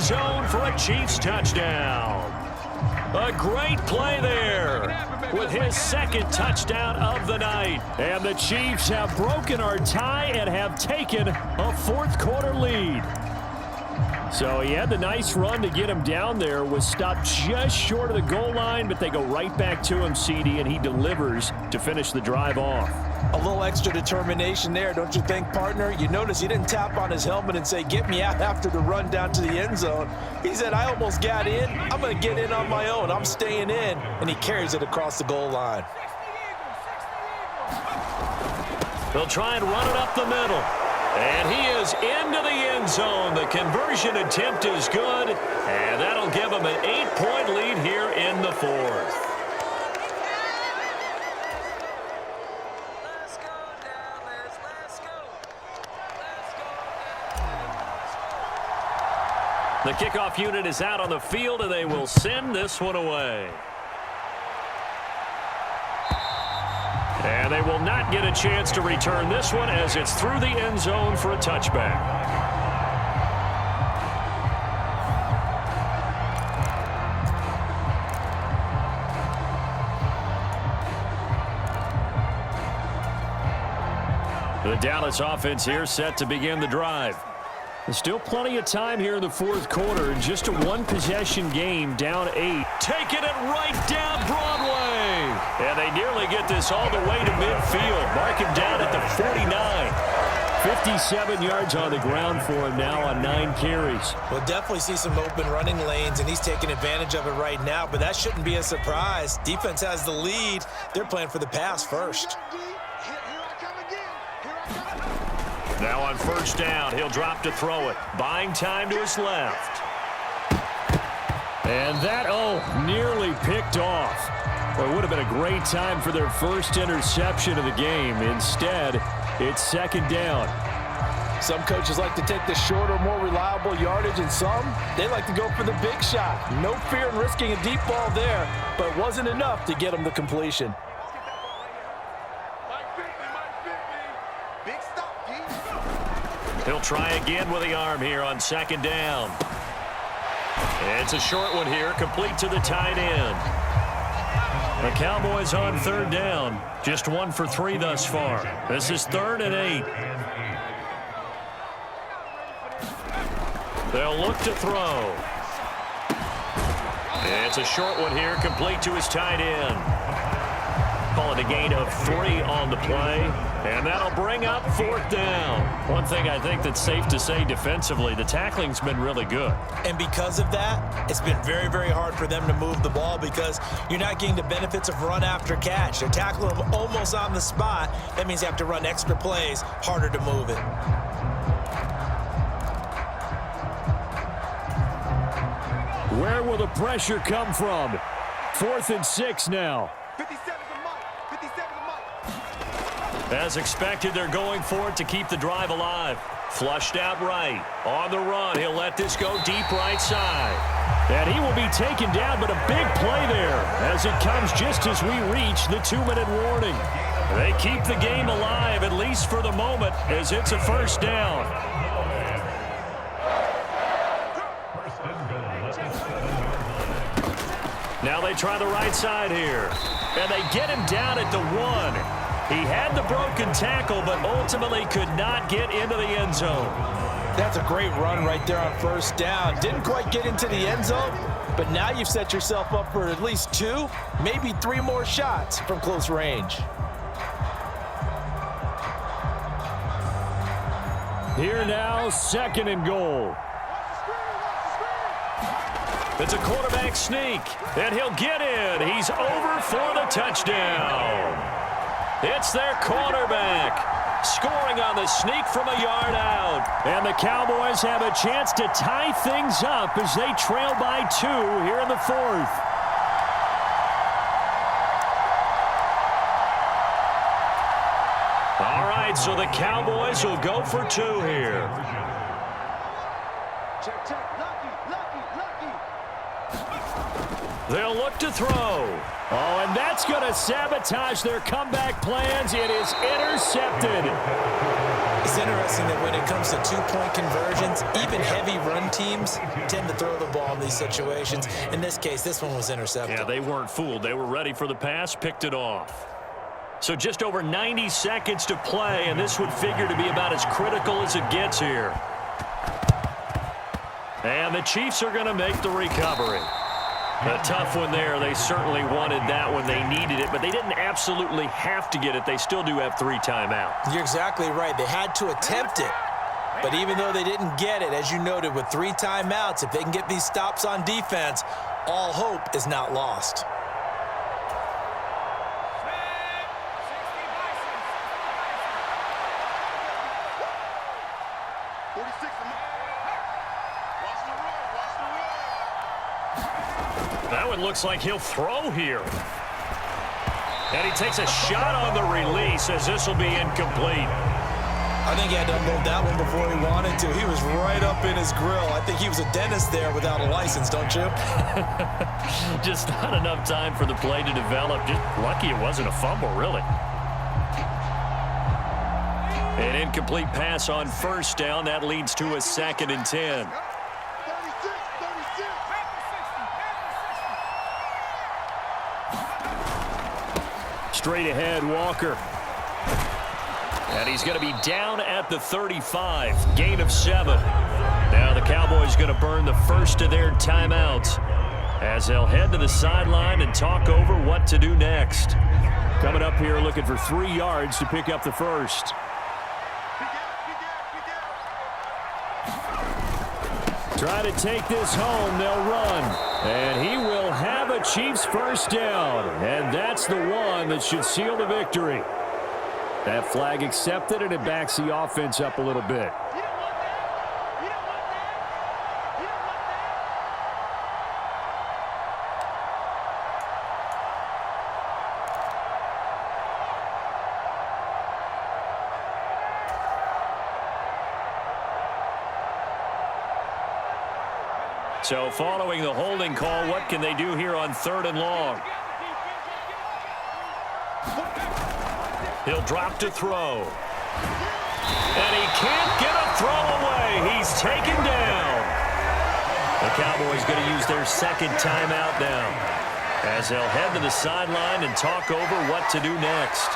zone for a Chiefs touchdown. A great play there with his second touchdown of the night. And the Chiefs have broken our tie and have taken a fourth-quarter lead. So he had the nice run to get him down there, was stopped just short of the goal line, but they go right back to him, CD, and he delivers to finish the drive off. A little extra determination there, don't you think, partner? You notice he didn't tap on his helmet and say, get me out after the run down to the end zone. He said, I almost got in. I'm going to get in on my own. I'm staying in. And he carries it across the goal line. They'll try and run it up the middle. And he is into the end zone. The conversion attempt is good, and that'll give him an 8-point lead here in the fourth. The kickoff unit is out on the field, and they will send this one away. And they will not get a chance to return this one as it's through the end zone for a touchback. The Dallas offense here set to begin the drive. There's still plenty of time here in the fourth quarter, and just a one-possession game, down 8. Taking it right down Broadway. And they nearly get this all the way to midfield. Mark him down at the 49. 57 yards on the ground for him now on 9 carries. We'll definitely see some open running lanes, and he's taking advantage of it right now, but that shouldn't be a surprise. Defense has the lead. They're playing for the pass first. Now on first down, he'll drop to throw it. Buying time to his left. And that, nearly picked off. Well, it would have been a great time for their first interception of the game. Instead, it's second down. Some coaches like to take the shorter, more reliable yardage, and some, they like to go for the big shot. No fear in risking a deep ball there, but it wasn't enough to get them the completion. He'll try again with the arm here on second down. It's a short one here, complete to the tight end. The Cowboys on third down. Just 1 for 3 thus far. This is 3rd and 8. They'll look to throw. It's a short one here, complete to his tight end. Calling a gain of 3 on the play, and that'll bring up 4th down. One thing I think that's safe to say defensively, the tackling's been really good. And because of that, it's been very, very hard for them to move the ball because you're not getting the benefits of run after catch. They're tackling them almost on the spot. That means you have to run extra plays, harder to move it. Where will the pressure come from? 4th and 6 now. As expected, they're going for it to keep the drive alive. Flushed out right. On the run, he'll let this go deep right side. And he will be taken down, but a big play there as it comes just as we reach the 2-minute warning. They keep the game alive, at least for the moment, as it's a first down. Now they try the right side here. And they get him down at the 1. He had the broken tackle, but ultimately could not get into the end zone. That's a great run right there on first down. Didn't quite get into the end zone, but now you've set yourself up for at least 2, maybe 3 more shots from close range. Here now, 2nd and goal. It's a quarterback sneak, and he'll get in. He's over for the touchdown. It's their quarterback scoring on the sneak from a yard out. And the Cowboys have a chance to tie things up as they trail by 2 here in the 4th. All right, so the Cowboys will go for 2 here. They'll look to throw. Oh, and that's going to sabotage their comeback plans. It is intercepted. It's interesting that when it comes to two-point conversions, even heavy run teams tend to throw the ball in these situations. In this case, this one was intercepted. Yeah, they weren't fooled. They were ready for the pass, picked it off. So just over 90 seconds to play, and this would figure to be about as critical as it gets here. And the Chiefs are going to make the recovery. A tough one there. They certainly wanted that when they needed it, but they didn't absolutely have to get it. They still do have 3 timeouts. You're exactly right. They had to attempt it. But even though they didn't get it, as you noted, with 3 timeouts, if they can get these stops on defense, all hope is not lost. That one looks like he'll throw here. And he takes a shot on the release as this will be incomplete. I think he had to unload that one before he wanted to. He was right up in his grill. I think he was a dentist there without a license, don't you? Just not enough time for the play to develop. Just lucky it wasn't a fumble, really. An incomplete pass on first down. That leads to a 2nd and 10. Straight ahead, Walker. And he's going to be down at the 35. Gain of 7. Now the Cowboys going to burn the first of their timeouts as they'll head to the sideline and talk over what to do next. Coming up here looking for 3 yards to pick up the first. Try to take this home. They'll run. And he will have a Chiefs first down. And that's the one that should seal the victory. That flag accepted, and it backs the offense up a little bit. So following the holding call, what can they do here on 3rd and long? He'll drop to throw. And he can't get a throw away. He's taken down. The Cowboys going to use their 2nd timeout now as they'll head to the sideline and talk over what to do next.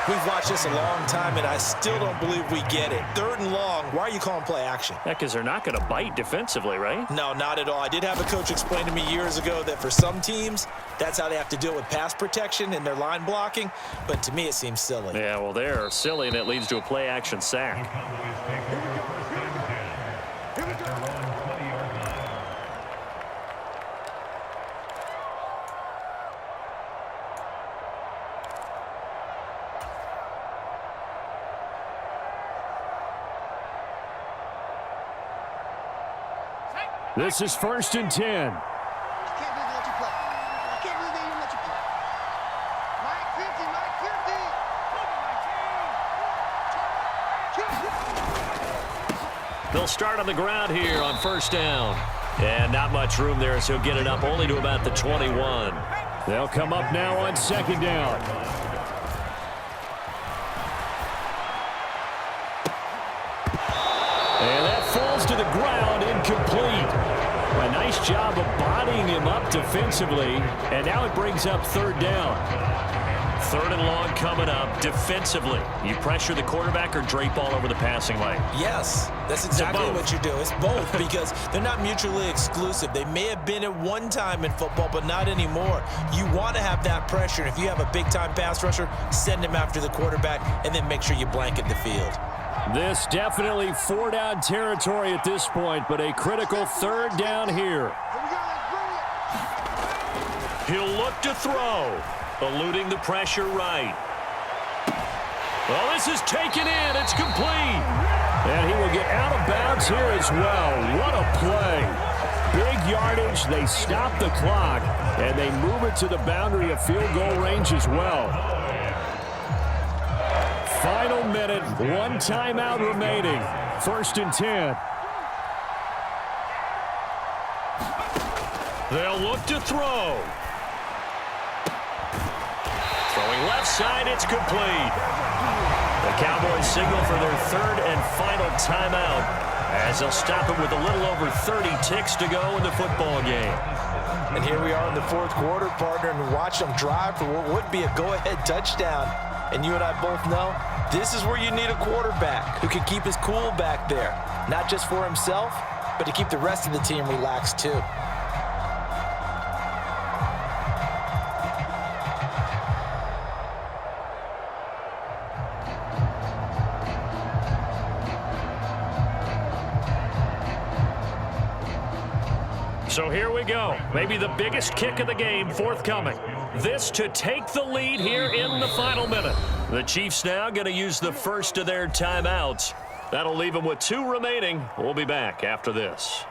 We've watched this a long time, and I still don't believe we get it. 3rd and long, why are you calling play action? Yeah, because they're not going to bite defensively, right? No, not at all. I did have a coach explain to me years ago that for some teams, that's how they have to deal with pass protection and their line blocking. But to me, it seems silly. Yeah, well, they're silly, and it leads to a play action sack. This is 1st and 10. I can't believe they let you play. I can't believe they even let you play. Mike 50, Mike 50. They'll start on the ground here on 1st down. And not much room there, so he'll get it up only to about the 21. They'll come up now on 2nd down. And that falls to the ground, incomplete. A nice job of bodying him up defensively. And now it brings up 3rd down. 3rd and long coming up defensively. You pressure the quarterback or drape all over the passing lane? Yes, that's exactly what you do. It's both because they're not mutually exclusive. They may have been at one time in football, but not anymore. You want to have that pressure. And if you have a big-time pass rusher, send him after the quarterback and then make sure you blanket the field. This definitely 4-down territory at this point, but a critical 3rd down here. He'll look to throw, eluding the pressure right. Well, this is taken in. It's complete. And he will get out of bounds here as well. What a play. Big yardage. They stop the clock, and they move it to the boundary of field goal range as well. Final minute, 1 timeout remaining. 1st and 10. They'll look to throw. Going left side, it's complete. The Cowboys signal for their third and final timeout as they'll stop it with a little over 30 ticks to go in the football game. And here we are in the fourth quarter, partner, and watch them drive for what would be a go-ahead touchdown. And you and I both know this is where you need a quarterback who can keep his cool back there, not just for himself, but to keep the rest of the team relaxed too. So here we go. Maybe the biggest kick of the game forthcoming. This to take the lead here in the final minute. The Chiefs now going to use the first of their timeouts. That'll leave them with 2 remaining. We'll be back after this.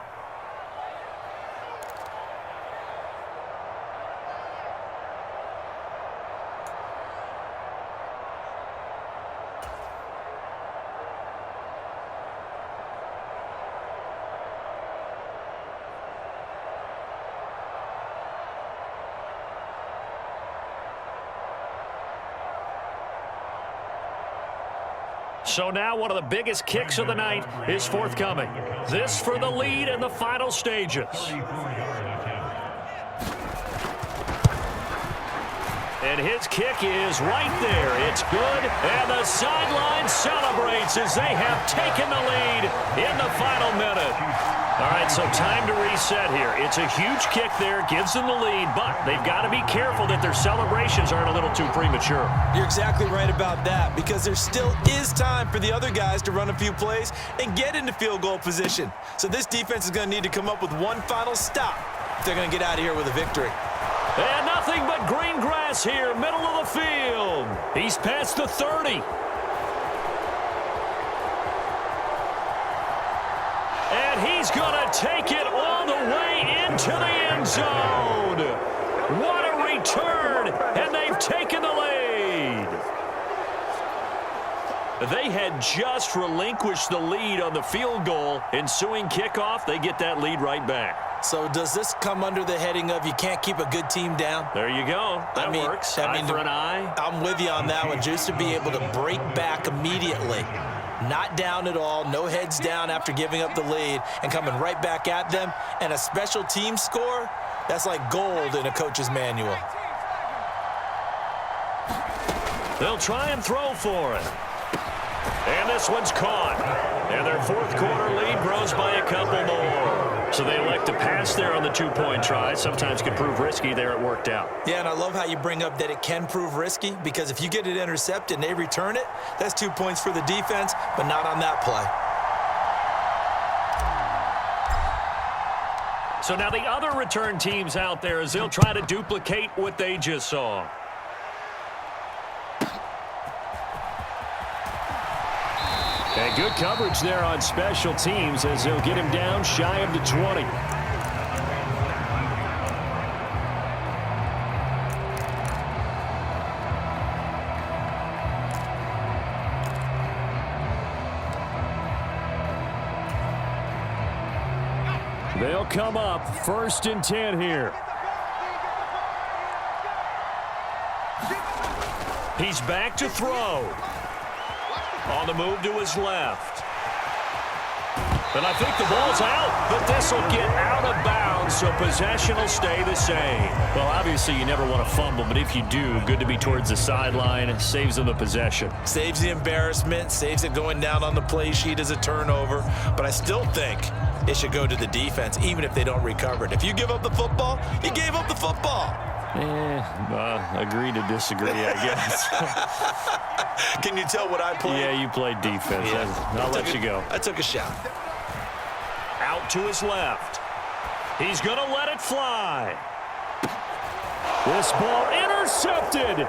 So now one of the biggest kicks of the night is forthcoming. This for the lead in the final stages. And his kick is right there. It's good. And the sideline celebrates as they have taken the lead in the final minute. All right, so time to reset here. It's a huge kick there, gives them the lead, but they've got to be careful that their celebrations aren't a little too premature. You're exactly right about that, because there still is time for the other guys to run a few plays and get into field goal position. So this defense is going to need to come up with one final stop if they're going to get out of here with a victory. And nothing but green grass here, middle of the field. He's past the 30. And he's going to take it all the way into the end zone. What a return, and they've taken the lead. They had just relinquished the lead on the field goal. Ensuing kickoff, they get that lead right back. So does this come under the heading of you can't keep a good team down? There you go. That works. Eye for an eye. I'm with you on that one, just to be able to break back immediately. Not down at all, no heads down after giving up the lead and coming right back at them. And a special team score, that's like gold in a coach's manual. They'll try and throw for it. And this one's caught. And their fourth quarter lead grows by a couple more. So they elect to pass there on the 2-point try. Sometimes can prove risky. There it worked out. Yeah, and I love how you bring up that it can prove risky, because if you get it intercepted and they return it, that's 2 points for the defense, but not on that play. So now the other return teams out there as they'll try to duplicate what they just saw. And good coverage there on special teams as they'll get him down shy of the 20. They'll come up 1st and 10 here. He's back to throw. On the move to his left. And I think the ball's out, but this will get out of bounds, so possession will stay the same. Well, obviously you never want to fumble, but if you do, good to be towards the sideline. It saves them the possession. Saves the embarrassment, saves it going down on the play sheet as a turnover. But I still think it should go to the defense, even if they don't recover it. If you give up the football, you gave up the football. Agree to disagree, I guess. Can you tell what I played? Yeah, you played defense. Yeah. I'll let you go. I took a shot. Out to his left. He's going to let it fly. This ball intercepted.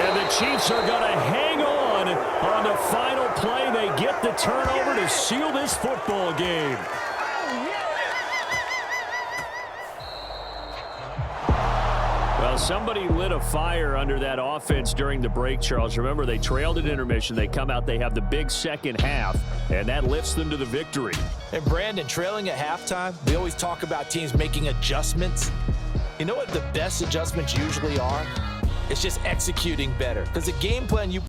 And the Chiefs are going to hang on the final play. They get the turnover to seal this football game. Well, somebody lit a fire under that offense during the break, Charles. Remember, they trailed at intermission. They come out, they have the big second half, and that lifts them to the victory. And, Brandon, trailing at halftime, we always talk about teams making adjustments. You know what the best adjustments usually are? It's just executing better. Because the game plan you